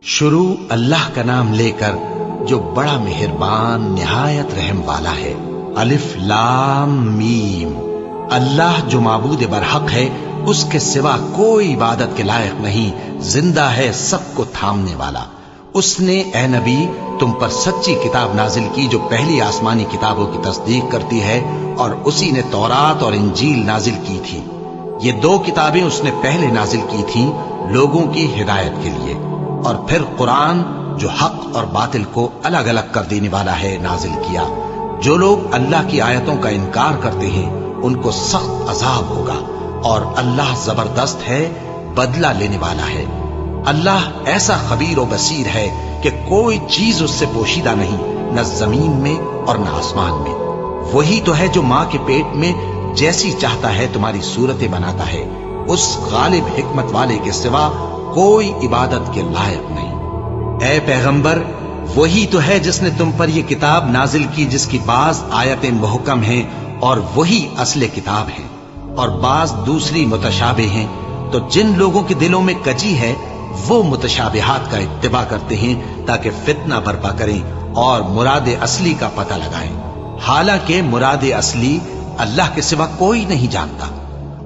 शुरू अल्लाह का नाम लेकर जो बड़ा मेहरबान निहायत रहम वाला है। अलिफ लाम मीम। अल्लाह जो माबूद बरहक है, उसके सिवा कोई इबादत के लायक नहीं, जिंदा है, सबको थामने वाला। उसने ए नबी तुम पर सच्ची किताब नाजिल की जो पहली आसमानी किताबों की तस्दीक करती है, और उसी ने तौरात और इंजील नाजिल की थी। ये दो किताबें उसने पहले नाजिल की थीं लोगों की हिदायत के लिए, और फिर कुरान जो हक और बातिल को अलग अलग कर देने वाला है नाजिल किया। जो लोग अल्लाह की आयतों का इनकार करते हैं उनको सख्त अजाब होगा, और अल्लाह जबरदस्त है, बदला लेने वाला है। अल्लाह ऐसा खबीर और बसीर है कि कोई चीज उससे पोशीदा नहीं, न जमीन में और न आसमान में। वही तो है जो माँ के पेट में जैसी चाहता है तुम्हारी सूरतें बनाता है। उस गालिब हिकमत वाले के सिवा कोई इबादत के लायक नहीं। ऐ पैगंबर, वही तो है जिसने तुम पर यह किताब नाजिल की जिसकी बाज आयतें मुहकम हैं और वही असले किताब है, और बाज दूसरी मुतशाबे हैं। तो जिन लोगों के दिलों में कजी है वो मुतशाबिहात का इत्तिबा करते हैं ताकि फितना बर्पा करें और मुराद असली का पता लगाएं। हालांकि मुराद असली अल्लाह के सिवा कोई नहीं जानता।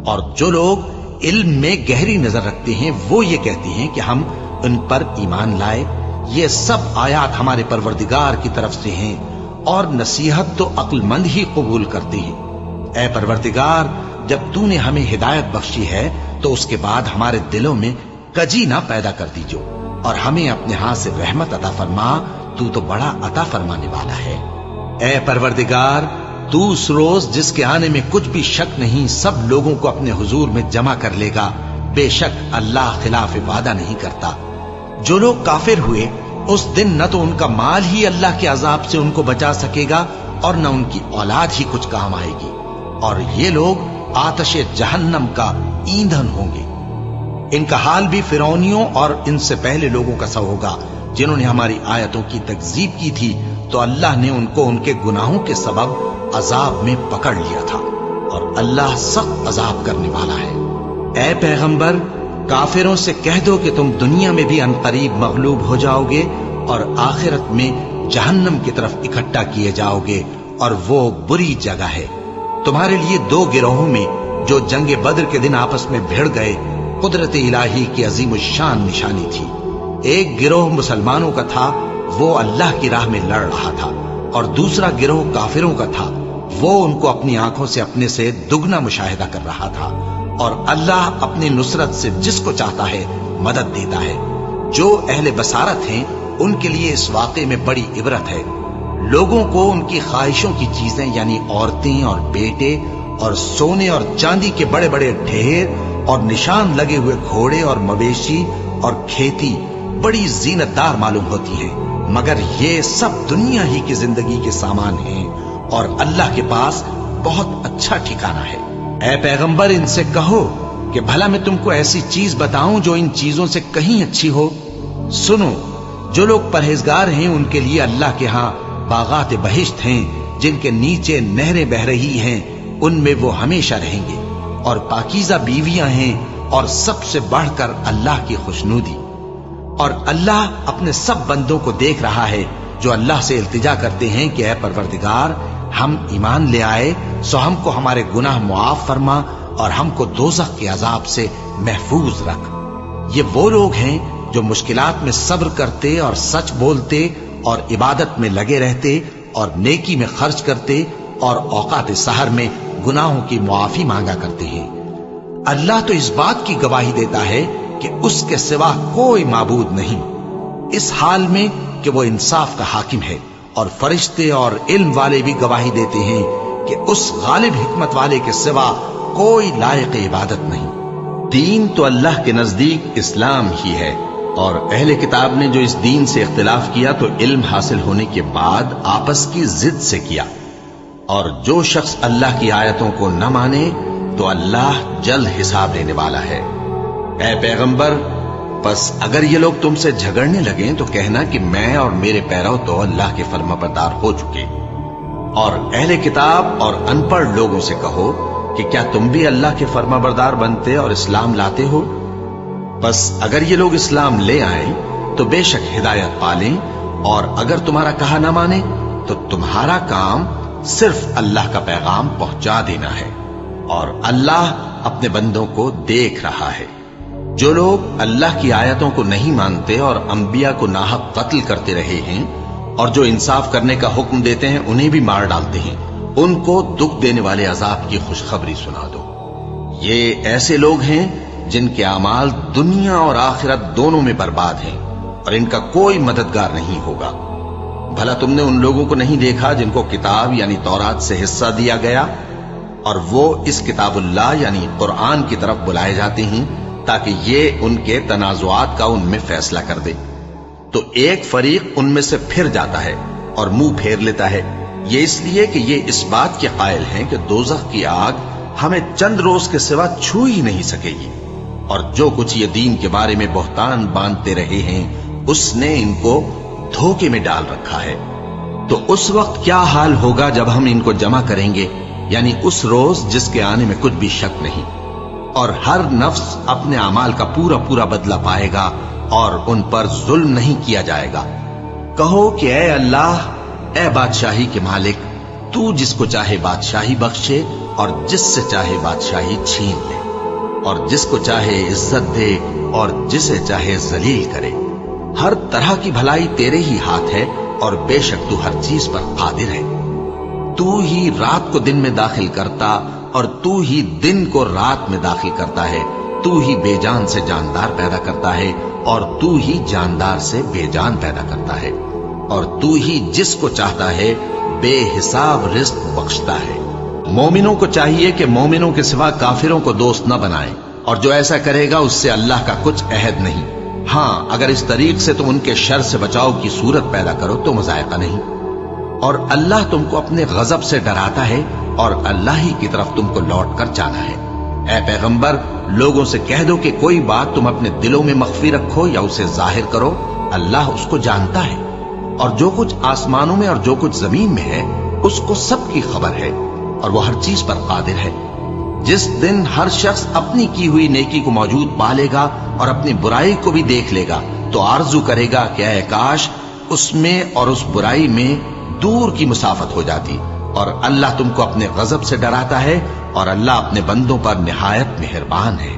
और जो लोग इल्म में गहरी नजर रखते हैं वो ये कहते हैं कि हम उन पर ईमान लाए। ये सब आयात हमारे परवरदिगार की तरफ से हैं, और नसीहत तो अक्लमंद ही कबूल करते हैं। ऐ परवरदिगार, जब तूने हमें हिदायत बख्शी है तो उसके बाद हमारे दिलों में कजी ना पैदा कर दीजो, और हमें अपने हाथ से रहमत अता फरमा, तू तो बड़ा अता फरमाने वाला है। ऐ परवरदिगार, तू उस रोज जिसके आने में कुछ भी शक नहीं सब लोगों को अपने हुजूर में जमा कर लेगा। बेशक अल्लाह खिलाफ वादा नहीं करता। जो लोग काफिर हुए उस दिन न तो उनका माल ही अल्लाह के अजाब से उनको बचा सकेगा और न उनकी औलाद ही कुछ काम आएगी, और ये लोग आतशे जहन्नम का ईंधन होंगे। इनका हाल भी फिरौनियों और इनसे पहले लोगों का सा होगा जिन्होंने हमारी आयतों की तकजीब की थी, तो अल्लाह ने उनको उनके गुनाहों के सबब अजाब में पकड़ लिया था, और अल्लाह सख्त अजाब करने वाला है। ऐ पैगंबर, काफिरों से कह दो कि तुम दुनिया में भी अनकरीब मगलूब हो जाओगे और आखिरत में जहन्नम की तरफ इकट्ठा किए जाओगे, और वो बुरी जगह है। तुम्हारे लिए दो गिरोहों में जो जंगे बद्र के दिन आपस में भिड़ गए कुदरत इलाही की अजीम शान निशानी थी। एक गिरोह मुसलमानों का था, वो अल्लाह की राह में लड़ रहा था, और दूसरा गिरोह काफिरों का था, वो उनको अपनी आंखों से अपने से दुगना मुशाहिदा कर रहा था। और अल्लाह अपनी नुसरत से जिसको चाहता है मदद देता है। जो अहले बसारत हैं उनके लिए इस वाक़े में बड़ी इबरत है। लोगों को उनकी ख्वाहिशों की चीजें यानी औरतें और बेटे और सोने और चांदी के बड़े बड़े ढेर और निशान लगे हुए घोड़े और मवेशी और खेती बड़ी जीनतदार मालूम होती हैं, मगर ये सब दुनिया ही की जिंदगी के सामान हैं, और अल्लाह के पास बहुत अच्छा ठिकाना है। ऐ पैगंबर, इनसे कहो कि भला मैं तुमको ऐसी चीज बताऊं जो इन चीजों से कहीं अच्छी हो। सुनो, जो लोग परहेजगार हैं उनके लिए अल्लाह के यहाँ बागात बहिश्त हैं जिनके नीचे नहरें बह रही हैं, उनमें वो हमेशा रहेंगे, और पाकीज़ा बीवियां हैं, और सबसे बढ़कर अल्लाह की खुशनुदी। और अल्लाह अपने सब बंदों को देख रहा है जो अल्लाह से इल्तिजा करते हैं कि ऐ परवरदिगार, हम ईमान ले आए सो हमको हमारे गुनाह मुआफ फरमा और हमको दोज़ख के अजाब से महफूज रख। ये वो लोग हैं जो मुश्किलात में सब्र करते और सच बोलते और इबादत में लगे रहते और नेकी में खर्च करते और औकात सहर में गुनाहों की मुआफी मांगा करते हैं। अल्लाह तो इस बात की गवाही देता है कि उसके सिवा कोई माबूद नहीं, इस हाल में कि वो इंसाफ का हाकिम है, और फरिश्ते और इल्म वाले भी गवाही देते हैं कि उस गालिब हिकमत वाले के सिवा कोई लायक इबादत नहीं। दीन तो अल्लाह के नजदीक इस्लाम ही है, और अहले किताब ने जो इस दीन से इख्तिलाफ किया तो इल्म हासिल होने के बाद आपस की जिद से किया। और जो शख्स अल्लाह की आयतों को न माने तो अल्लाह जल्द हिसाब लेने वाला है। ऐ पैगंबर, बस अगर ये लोग तुमसे झगड़ने लगे तो कहना कि मैं और मेरे पैरव तो अल्लाह के फर्माबरदार हो चुके। और अहले किताब और अनपढ़ लोगों से कहो कि क्या तुम भी अल्लाह के फर्माबरदार बनते और इस्लाम लाते हो। बस अगर ये लोग इस्लाम ले आए तो बेशक हिदायत पालें, और अगर तुम्हारा कहा न माने तो तुम्हारा काम सिर्फ अल्लाह का पैगाम पहुंचा देना है, और अल्लाह अपने बंदों को देख रहा है। जो लोग अल्लाह की आयतों को नहीं मानते और अंबिया को नाहक कत्ल करते रहे हैं, और जो इंसाफ करने का हुक्म देते हैं उन्हें भी मार डालते हैं, उनको दुख देने वाले अजाब की खुशखबरी सुना दो। ये ऐसे लोग हैं जिनके अमाल दुनिया और आखिरत दोनों में बर्बाद हैं, और इनका कोई मददगार नहीं होगा। भला तुमने उन लोगों को नहीं देखा जिनको किताब यानी तौरात से हिस्सा दिया गया, और वो इस किताबुल्लाह यानी कुरान की तरफ बुलाए जाते हैं ताकि ये उनके तनाजुआत का उनमें फैसला कर दे। तो एक फरीक उनमें से फिर जाता है और मुंह फेर लेता है, ये इसलिए कि ये इस बात के कायल हैं कि दोज़ख की आग हमें चंद रोज के सिवा छू ही नहीं सकेगी, और जो कुछ ये दीन के बारे में बहतान बांधते रहे हैं उसने इनको धोखे में डाल रखा है। तो उस वक्त क्या हाल होगा जब हम इनको जमा करेंगे, यानी उस रोज जिसके आने में कुछ भी शक नहीं, और हर नफ्स अपने अमाल का पूरा पूरा बदला पाएगा और उन पर जुल्म नहीं किया जाएगा। कहो कि ऐ अल्लाह, ऐ बादशाही के मालिक, तू जिसको चाहे बादशाही बख्शे और जिससे चाहे बादशाही छीन ले, और जिसको चाहे इज्जत दे और जिसे चाहे जलील करे। हर तरह की भलाई तेरे ही हाथ है, और बेशक तू हर चीज पर कादिर है। तू ही रात को दिन में दाखिल करता और तू ही दिन को रात में दाखिल करता है। तू ही बेजान से जानदार पैदा करता है और तू ही जानदार से बेजान पैदा करता है, और तू ही जिसको चाहता है बेहिसाब रिस्क बख्शता है। मोमिनों को चाहिए कि मोमिनों के सिवा काफिरों को दोस्त न बनाएं, और जो ऐसा करेगा उससे अल्लाह का कुछ अहद नहीं। हां, अगर इस तरीक से तुम उनके शर से बचाव की सूरत पैदा करो तो मजायका नहीं। और अल्लाह तुमको अपने गजब से डराता है, और अल्लाह ही की तरफ तुमको लौट कर जाना है। ऐ पैगंबर, लोगों से कह दो कि कोई बात तुम अपने दिलों में मख्फी रखो या उसे जाहिर करो, अल्लाह उसको जानता है, और जो कुछ आसमानों में और जो कुछ जमीन में है उसको सबकी खबर है, और वो हर चीज पर कादिर है। जिस दिन हर शख्स अपनी की हुई नेकी को मौजूद पा लेगा और अपनी बुराई को भी देख लेगा, तो आरजू करेगा कि ऐ काश उसमें और उस बुराई में दूर की मुसाफत हो जाती। और अल्लाह तुमको अपने गजब से डराता है, और अल्लाह अपने बंदों पर निहायत मेहरबान है।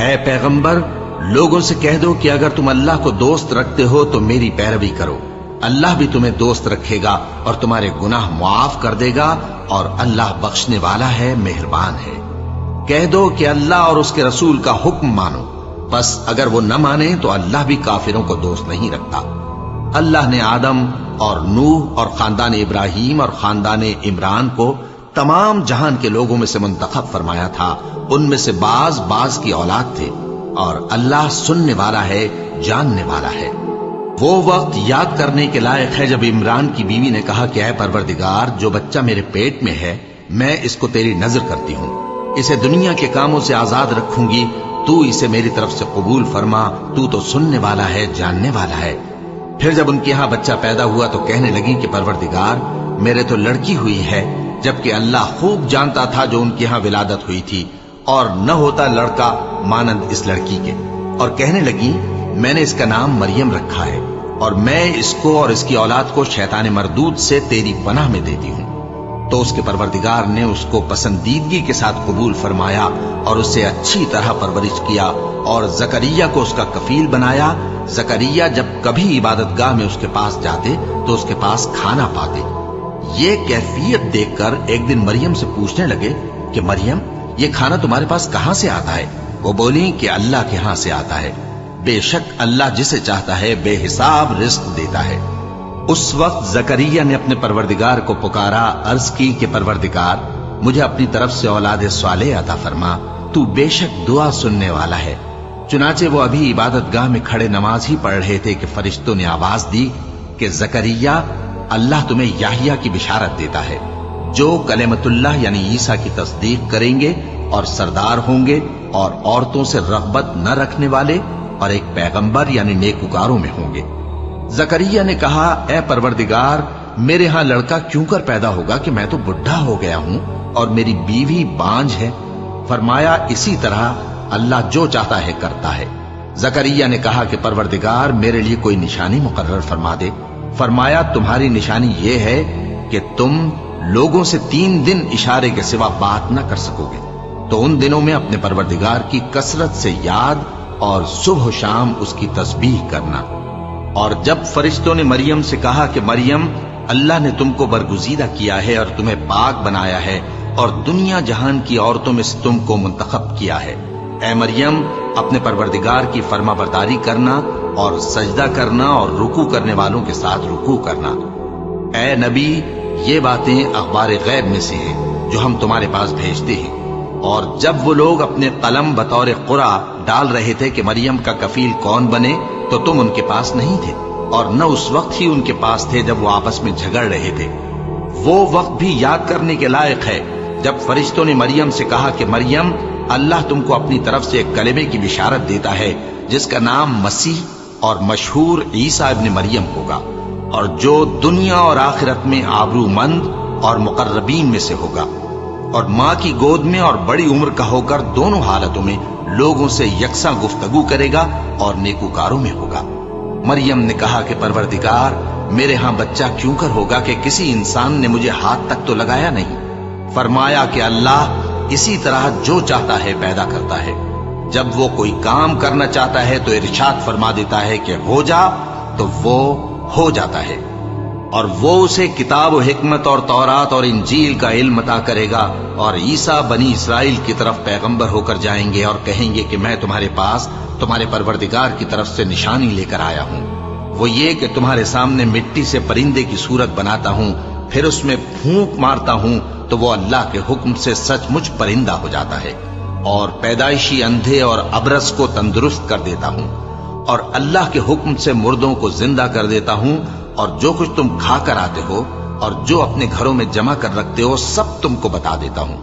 ऐ पैगंबर, लोगों से कह दो कि अगर तुम अल्लाह को दोस्त रखते हो तो मेरी पैरवी करो, अल्लाह भी तुम्हें दोस्त रखेगा और तुम्हारे गुनाह मुआफ कर देगा, और अल्लाह बख्शने वाला है, मेहरबान है। कह दो कि अल्लाह और उसके रसूल का हुक्म मानो, बस अगर वो न माने तो अल्लाह भी काफिरों को दोस्त नहीं रखता। अल्लाह ने आदम और नूह और खानदान इब्राहिम और खानदान इमरान को तमाम जहान के लोगों में से मुंतखब फरमाया था। उनमें से बाज बाज की औलाद थे, और अल्लाह सुनने वाला है, जानने वाला है। वो वक्त याद करने के लायक है जब इमरान की बीवी ने कहा कि ऐ परवरदिगार, जो बच्चा मेरे पेट में है मैं इसको तेरी नजर करती हूँ, इसे दुनिया के कामों से आजाद रखूंगी, तू इसे मेरी तरफ से कबूल फरमा, तू तो सुनने वाला है, जानने वाला है। फिर जब उनके यहाँ बच्चा पैदा हुआ तो कहने लगी कि परवरदिगार, मेरे तो लड़की हुई है, जबकि अल्लाह खूब जानता था जो उनके यहाँ विलादत हुई थी, और न होता लड़का मानंद इस लड़की के। और कहने लगी, मैंने इसका नाम मरियम रखा है, और मैं इसको और इसकी औलाद को शैतान मरदूद से तेरी पनाह में देती हूँ। तो उसके परवरदिगार ने उसको पसंदीदगी के साथ कबूल फरमाया और उसे अच्छी तरह परवरिश किया, और जकरिया को उसका कफील बनाया। जकरिया जब कभी इबादतगाह में उसके पास जाते तो उसके पास खाना पाते। ये कैफियत देखकर एक दिन मरियम से पूछने लगे कि मरियम, ये खाना तुम्हारे पास कहां से आता है? वो बोली कि अल्लाह के यहां से आता है, बेशक अल्लाह जिसे चाहता है बेहिसाब रिस्क देता है। उस वक्त जकरिया ने अपने परवरदिगार को पुकारा, अर्ज की कि परवरदिगार, मुझे अपनी तरफ से औलाद स्वालेह अता फरमा, तू बेशक दुआ सुनने वाला है। चुनाचे वो अभी इबादतगाह में खड़े नमाज ही पढ़ रहे थे कि फरिश्तों ने आवाज दी कि जकरिया, अल्लाह तुम्हें याहिया की बिशारत देता है, जो कलेमतुल्लाह यानी ईसा की तस्दीक करेंगे और सरदार होंगे और औरतों से रग़बत न रखने वाले और एक पैगंबर यानी नेकुकारों में होंगे। जकरिया ने कहा, ऐ परवरदिगार, मेरे यहां लड़का क्यों कर पैदा होगा कि मैं तो बुढ़ा हो गया हूं और मेरी बीवी बांझ है। फरमाया, इसी तरह अल्लाह जो चाहता है करता है। زکریا نے کہا کہ پروردگار میرے لیے کوئی نشانی مقرر فرما دے۔ فرمایا تمہاری نشانی یہ ہے کہ تم لوگوں سے 3 دن اشارے کے سوا بات نہ کر سکو گے، تو ان دنوں میں اپنے پروردگار کی کثرت سے یاد اور صبح و شام اس کی تسبیح کرنا۔ اور جب فرشتوں نے مریم سے کہا کہ مریم اللہ نے تم کو برگزیدہ کیا ہے اور تمہیں پاک بنایا ہے اور دنیا جہان کی عورتوں میں سے تم کو منتخب کیا ہے، اے مریم اپنے پروردگار کی فرما برداری کرنا اور سجدہ کرنا اور رکوع کرنے والوں کے ساتھ رکوع کرنا۔ اے نبی یہ باتیں اخبار غیب میں سے ہیں جو ہم تمہارے پاس بھیجتے ہیں۔ اور جب وہ لوگ اپنے قلم بطور قرعہ ڈال رہے تھے کہ مریم کا کفیل کون بنے تو تم ان کے پاس نہیں تھے، اور نہ اس وقت ہی ان کے پاس تھے جب وہ آپس میں جھگڑ رہے تھے۔ وہ وقت بھی یاد کرنے کے لائق ہے جب فرشتوں نے مریم سے کہا کہ مریم اللہ تم کو اپنی طرف سے ایک کلمے کی بشارت دیتا ہے جس کا نام مسیح اور مشہور عیسیٰ ابن مریم ہوگا، اور جو دنیا اور آخرت میں آبرو مند اور مقربین میں سے ہوگا، اور ماں کی گود میں اور بڑی عمر کا ہو کر دونوں حالتوں میں لوگوں سے یکساں گفتگو کرے گا اور نیکوکاروں میں ہوگا۔ مریم نے کہا کہ پروردگار میرے ہاں بچہ کیوں کر ہوگا کہ کسی انسان نے مجھے ہاتھ تک تو لگایا نہیں۔ فرمایا کہ اللہ اسی طرح جو چاہتا ہے پیدا کرتا ہے، جب وہ کوئی کام کرنا چاہتا ہے تو ارشاد فرما دیتا ہے کہ ہو جا تو وہ ہو جاتا ہے، اور وہ اسے کتاب و حکمت اور تورات اور انجیل کا علم عطا کرے گا، اور عیسیٰ بنی اسرائیل کی طرف پیغمبر ہو کر جائیں گے اور کہیں گے کہ میں تمہارے پاس تمہارے پروردگار کی طرف سے نشانی لے کر آیا ہوں، وہ یہ کہ تمہارے سامنے مٹی سے پرندے کی صورت بناتا ہوں، پھر اس میں پھونک مارتا ہوں تو وہ اللہ کے حکم سے سچ مچ پرندہ ہو جاتا ہے، اور پیدائشی اندھے اور ابرص کو تندرست کر دیتا ہوں، اور اللہ کے حکم سے مردوں کو زندہ کر دیتا ہوں، اور جو کچھ تم کھا کر آتے ہو اور جو اپنے گھروں میں جمع کر رکھتے ہو سب تم کو بتا دیتا ہوں۔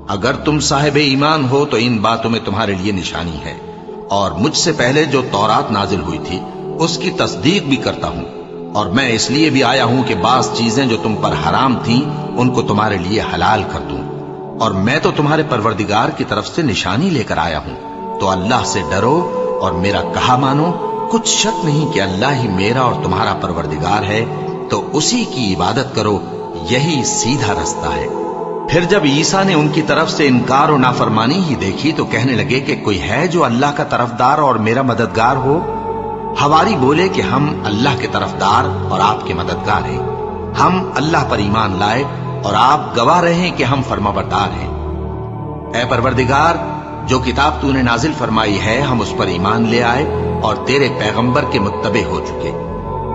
اگر تم صاحب ایمان ہو تو ان باتوں میں تمہارے لیے نشانی ہے، اور مجھ سے پہلے جو تورات نازل ہوئی تھی اس کی تصدیق بھی کرتا ہوں، اور میں اس لیے بھی آیا ہوں کہ بعض چیزیں جو تم پر حرام تھیں ان کو تمہارے لیے حلال کر دوں، اور میں تو تمہارے پروردگار کی طرف سے نشانی لے کر آیا ہوں، تو اللہ سے ڈرو اور میرا کہا مانو۔ کچھ شک نہیں کہ اللہ ہی میرا اور تمہارا پروردگار ہے، تو اسی کی عبادت کرو، یہی سیدھا رستہ ہے۔ پھر جب عیسیٰ نے ان کی طرف سے انکار و نافرمانی ہی دیکھی تو کہنے لگے کہ کوئی ہے جو اللہ کا طرفدار اور میرا مددگار ہو؟ حواری بولے کہ ہم اللہ کے طرفدار اور آپ کے مددگار ہیں، ہم اللہ پر ایمان لائے اور آپ گواہ رہے کہ ہم فرما بردار ہیں۔ اے پروردگار جو کتاب تو نے نازل فرمائی ہے ہم اس پر ایمان لے آئے اور تیرے پیغمبر کے متبع ہو چکے،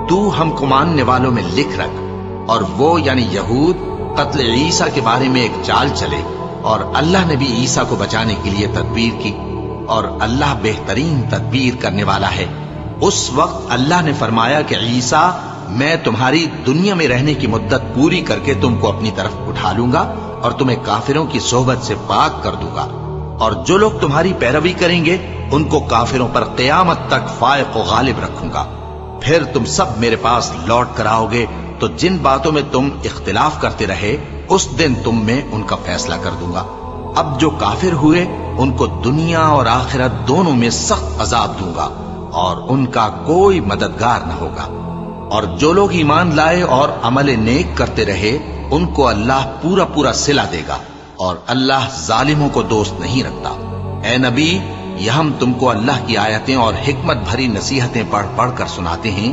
تو ہم کو ماننے والوں میں لکھ رکھ، اور وہ یعنی یہود قتل عیسیٰ کے بارے میں ایک چال چلے، اور اللہ نے بھی عیسیٰ کو بچانے کے لیے تدبیر کی، اور اللہ بہترین تدبیر کرنے والا ہے۔ اس وقت اللہ نے فرمایا کہ عیسیٰ میں تمہاری دنیا میں رہنے کی مدت پوری کر کے تم کو اپنی طرف اٹھا لوں گا اور تمہیں کافروں کی صحبت سے پاک کر دوں گا، اور جو لوگ تمہاری پیروی کریں گے ان کو کافروں پر قیامت تک فائق و غالب رکھوں گا۔ پھر تم سب میرے پاس لوٹ کر آؤ گے تو جن باتوں میں تم اختلاف کرتے رہے اس دن تم میں ان کا فیصلہ کر دوں گا۔ اب جو کافر ہوئے ان کو دنیا اور آخرت دونوں میں سخت عذاب دوں گا اور ان کا کوئی مددگار نہ ہوگا، اور جو لوگ ایمان لائے اور عمل نیک کرتے رہے ان کو اللہ پورا پورا صلہ دے گا، اور اللہ ظالموں کو دوست نہیں رکھتا۔ اے نبی یہ ہم تم کو اللہ کی آیتیں اور حکمت بھری نصیحتیں پڑھ پڑھ کر سناتے ہیں۔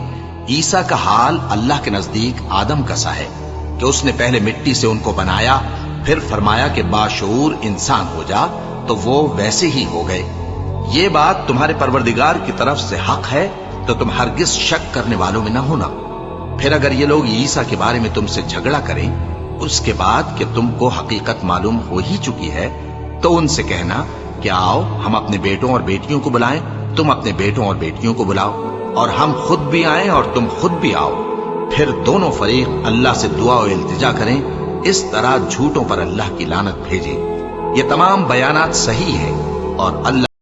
عیسیٰ کا حال اللہ کے نزدیک آدم کا سا ہے کہ اس نے پہلے مٹی سے ان کو بنایا، پھر فرمایا کہ باشعور انسان ہو جا، تو وہ ویسے ہی ہو گئے۔ یہ بات تمہارے پروردگار کی طرف سے حق ہے تو تم ہرگز شک کرنے والوں میں نہ ہونا۔ پھر اگر یہ لوگ عیسیٰ کے بارے میں تم سے جھگڑا کریں اس کے بعد کہ تم کو حقیقت معلوم ہو ہی چکی ہے، تو ان سے کہنا کہ آؤ ہم اپنے بیٹوں اور بیٹیوں کو بلائیں، تم اپنے بیٹوں اور بیٹیوں کو بلاؤ، اور ہم خود بھی آئیں اور تم خود بھی آؤ، پھر دونوں فریق اللہ سے دعا و التجا کریں، اس طرح جھوٹوں پر اللہ کی لعنت بھیجیں۔ یہ تمام بیانات صحیح ہیں اور اللہ